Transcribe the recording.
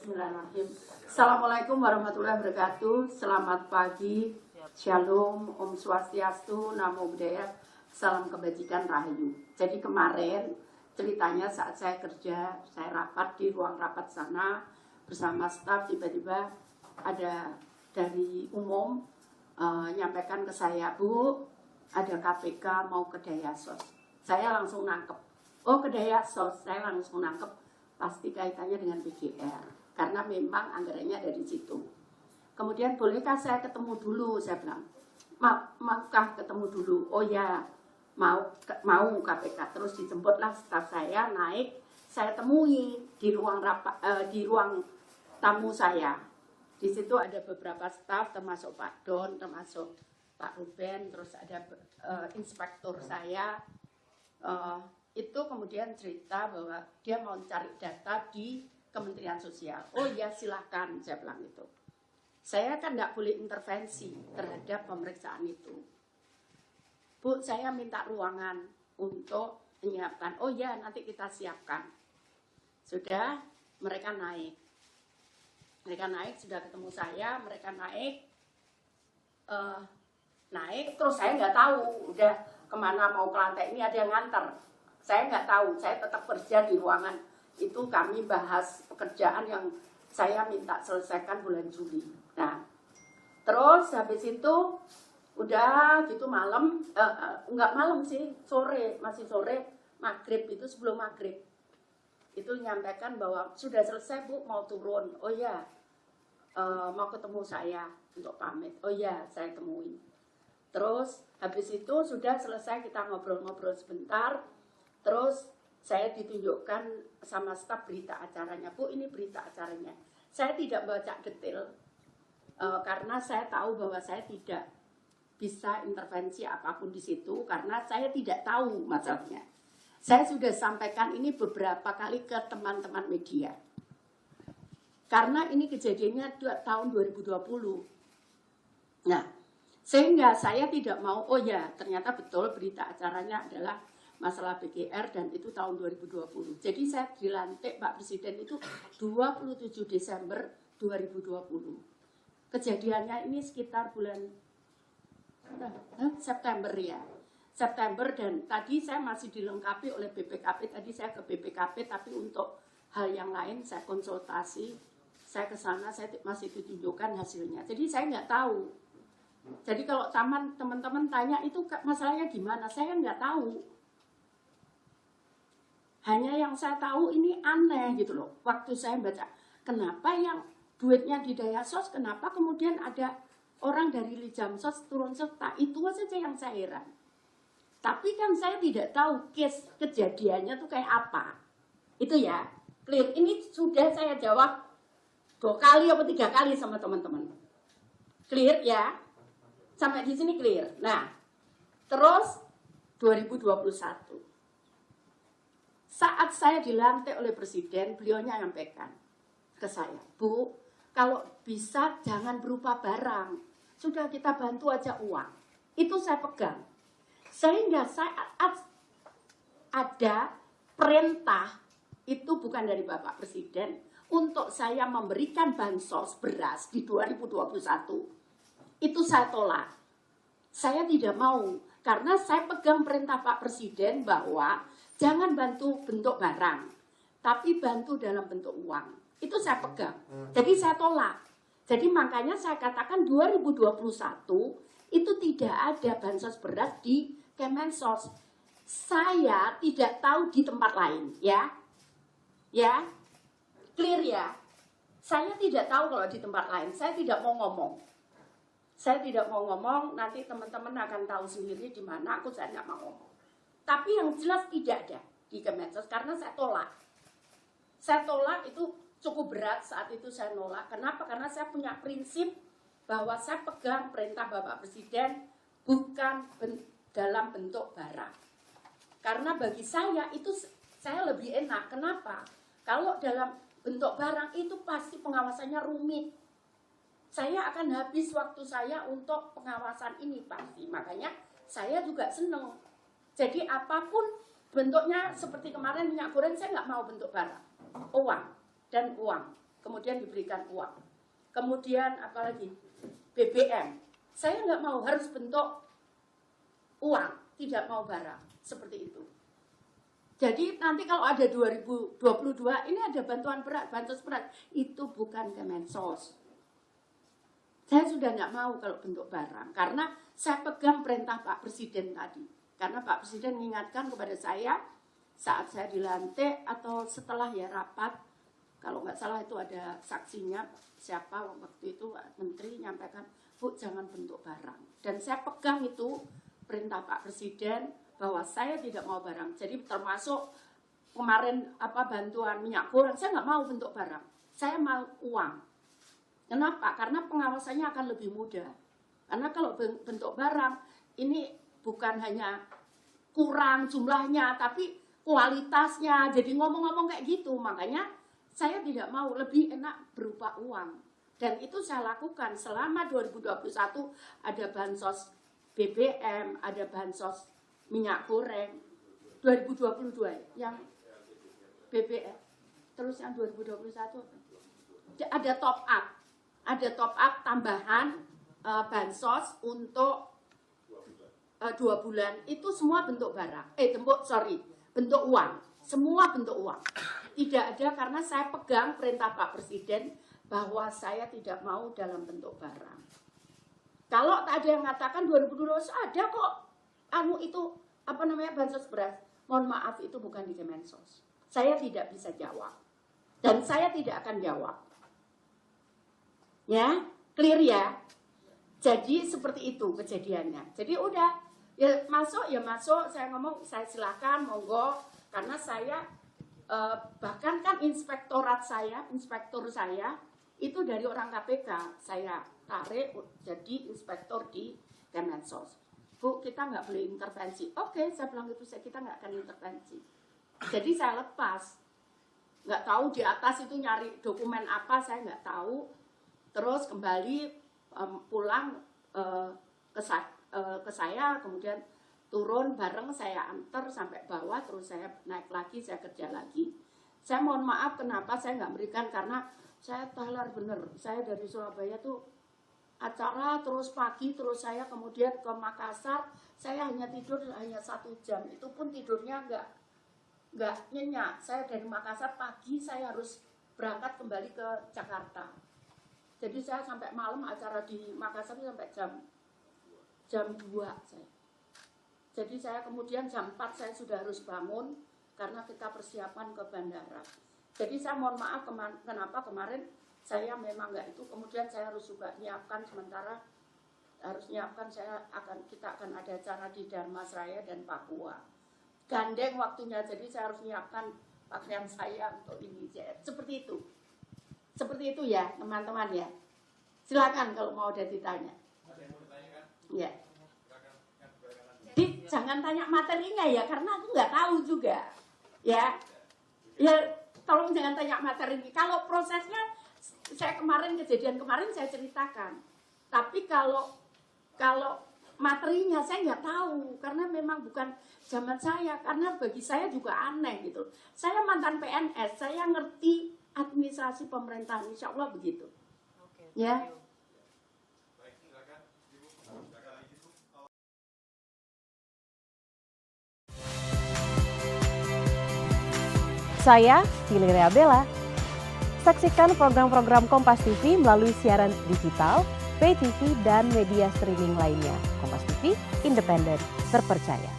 Bismillahirrahmanirrahim. Assalamualaikum warahmatullahi wabarakatuh. Selamat pagi, Shalom, Om Swastiastu, Namo Buddhaya, salam kebajikan Rahayu. Jadi kemarin ceritanya saat saya kerja, saya rapat di ruang rapat sana bersama staf, tiba-tiba ada dari umum nyampaikan ke saya, Bu, ada KPK mau ke Dayasos. Saya langsung nangkep. Oh, ke Dayasos, saya langsung nangkep. Pasti kaitannya dengan PGR, karena memang anggarannya dari situ. Kemudian bolehkah saya ketemu dulu? Saya bilang, maukah ketemu dulu? Oh ya, mau KPK. Terus dijemputlah staf saya naik, saya temui di ruang di ruang tamu saya. Di situ ada beberapa staf, termasuk Pak Don, termasuk Pak Ruben, terus ada inspektur saya. Itu kemudian cerita bahwa dia mau cari data di Kementerian Sosial. Oh ya, silahkan, saya bilang itu. Saya kan nggak boleh intervensi terhadap pemeriksaan itu. Bu, saya minta ruangan untuk menyiapkan. Oh ya, nanti kita siapkan. Sudah, mereka naik. Mereka naik, sudah ketemu saya, mereka naik. Terus saya nggak tahu, udah kemana mau ke lantai ini, ada yang nganter. Saya nggak tahu, saya tetap kerja di ruangan itu. Kami bahas pekerjaan yang saya minta selesaikan bulan Juli. Nah, terus habis itu udah gitu malam, nggak malam sih, sore, masih sore, maghrib itu, sebelum maghrib itu nyampaikan bahwa sudah selesai Bu, mau turun. Oh ya, mau ketemu saya untuk pamit. Oh ya, saya temui. Terus habis itu sudah selesai, kita ngobrol-ngobrol sebentar. Terus saya ditunjukkan sama staf berita acaranya. Bu, ini berita acaranya. Saya tidak baca detail karena saya tahu bahwa saya tidak bisa intervensi apapun di situ karena saya tidak tahu masalahnya. Saya sudah sampaikan ini beberapa kali ke teman-teman media. Karena ini kejadiannya tahun 2020. Nah, sehingga saya tidak mau, oh ya, ternyata betul berita acaranya adalah masalah PGR dan itu tahun 2020. Jadi saya dilantik Pak Presiden itu 27 Desember 2020. Kejadiannya ini sekitar bulan September ya. September, dan tadi saya masih dilengkapi oleh BPKP. Tadi saya ke BPKP, tapi untuk hal yang lain saya konsultasi. Saya ke sana, saya masih ditunjukkan hasilnya. Jadi saya nggak tahu. Jadi kalau teman-teman tanya itu masalahnya gimana, saya nggak tahu. Hanya yang saya tahu ini aneh gitu loh. Waktu saya baca, kenapa yang duitnya di Dayasos, kenapa kemudian ada orang dari Lijamsos turun serta, itu saja yang saya heran. Tapi kan saya tidak tahu case kejadiannya tuh kayak apa. Itu ya, clear. Ini sudah saya jawab 2 kali atau 3 kali sama teman-teman. Clear ya? Sampai di sini clear. Nah, terus 2021. Saat saya dilantik oleh Presiden, beliau nyampaikan ke saya, Bu, kalau bisa jangan berupa barang. Sudah kita bantu aja uang. Itu saya pegang. Sehingga saat ada perintah, itu bukan dari Bapak Presiden, untuk saya memberikan bansos beras di 2021, itu saya tolak. Saya tidak mau, karena saya pegang perintah Pak Presiden bahwa jangan bantu bentuk barang, tapi bantu dalam bentuk uang. Itu saya pegang. Jadi saya tolak. Jadi makanya saya katakan 2021 itu tidak ada bansos beras di Kemensos. Saya tidak tahu di tempat lain, ya. Ya. Clear ya? Saya tidak tahu kalau di tempat lain. Saya tidak mau ngomong. Saya tidak mau ngomong, nanti teman-teman akan tahu sendiri di mana saya nggak mau ngomong. Tapi yang jelas tidak ada di Kemensos karena saya tolak. Saya tolak itu cukup berat saat itu saya nolak. Kenapa? Karena saya punya prinsip bahwa saya pegang perintah Bapak Presiden bukan dalam bentuk barang. Karena bagi saya itu saya lebih enak. Kenapa? Kalau dalam bentuk barang itu pasti pengawasannya rumit. Saya akan habis waktu saya untuk pengawasan ini pasti. Makanya saya juga senang. Jadi apapun bentuknya, seperti kemarin minyak goreng, saya nggak mau bentuk barang, uang dan uang. kemudian diberikan uang. Kemudian apalagi BBM, saya nggak mau, harus bentuk uang, tidak mau barang, seperti itu. Jadi nanti kalau ada 2022, ini ada bantuan beras, bansos beras, itu bukan Kemensos. Saya sudah nggak mau kalau bentuk barang, karena saya pegang perintah Pak Presiden tadi. Karena Pak Presiden mengingatkan kepada saya, saat saya dilantik atau setelah ya rapat, kalau nggak salah itu ada saksinya, siapa waktu itu Menteri nyampaikan, Bu jangan bentuk barang. Dan saya pegang itu perintah Pak Presiden bahwa saya tidak mau barang. Jadi termasuk kemarin bantuan minyak goreng, saya nggak mau bentuk barang. Saya mau uang. Kenapa? Karena pengawasannya akan lebih mudah. Karena kalau bentuk barang, ini bukan hanya kurang jumlahnya, tapi kualitasnya. Jadi ngomong-ngomong kayak gitu, makanya saya tidak mau, lebih enak berupa uang. Dan itu saya lakukan selama 2021, ada bansos BBM, ada bansos minyak goreng. 2022 yang BBM. Terus yang 2021 ada top up. Ada top up tambahan bansos untuk 2 bulan. Itu semua bentuk barang. Bentuk uang. Semua bentuk uang. Tidak ada, karena saya pegang perintah Pak Presiden bahwa saya tidak mau dalam bentuk barang. Kalau tak ada yang mengatakan 2022 ada kok bansos beras. Mohon maaf, itu bukan di Kemensos. Saya tidak bisa jawab. Dan saya tidak akan jawab. Ya, clear ya? Jadi seperti itu kejadiannya. Jadi udah, ya masuk, saya ngomong, saya silakan, monggo. Karena saya, bahkan kan inspektor saya, itu dari orang KPK, saya tarik jadi inspektor di Kemensos. Bu, kita nggak boleh intervensi. Oke, saya bilang itu, kita nggak akan intervensi. Jadi saya lepas. Nggak tahu di atas itu nyari dokumen apa, saya nggak tahu. Terus kembali pulang ke saya, kemudian turun bareng, saya antar sampai bawah, terus saya naik lagi, saya kerja lagi. Saya mohon maaf kenapa saya nggak berikan, karena saya talar bener. Saya dari Surabaya tuh acara terus pagi, terus saya kemudian ke Makassar, saya hanya tidur hanya 1 jam. Itu pun tidurnya nggak nyenyak. Saya dari Makassar pagi, saya harus berangkat kembali ke Jakarta. Jadi saya sampai malam acara di Makassar sampai jam 2 saya. Jadi saya kemudian jam 4 saya sudah harus bangun karena kita persiapan ke bandara. Jadi saya mohon maaf kenapa kemarin saya memang nggak itu. Kemudian saya harus juga nyiapkan sementara, kita akan ada acara di Dharmasraya dan Papua. Gandeng waktunya, jadi saya harus nyiapkan pakaian saya untuk ini. Seperti itu. Seperti itu ya teman-teman ya. Silakan kalau mau ada ditanya. Ada yang mau ditanyakan? Ya. Jadi jangan tanya materinya ya, karena aku nggak tahu juga. Ya. Tolong jangan tanya materi. Kalau prosesnya, kejadian kemarin saya ceritakan. Tapi kalau materinya saya nggak tahu, karena memang bukan zaman saya. Karena bagi saya juga aneh gitu. Saya mantan PNS, saya ngerti administrasi pemerintahan, insya Allah begitu. Oke, ya. Baik, silakan. Saya Valeria Bella. Saksikan program-program Kompas TV melalui siaran digital, pay TV, dan media streaming lainnya. Kompas TV, independen, terpercaya.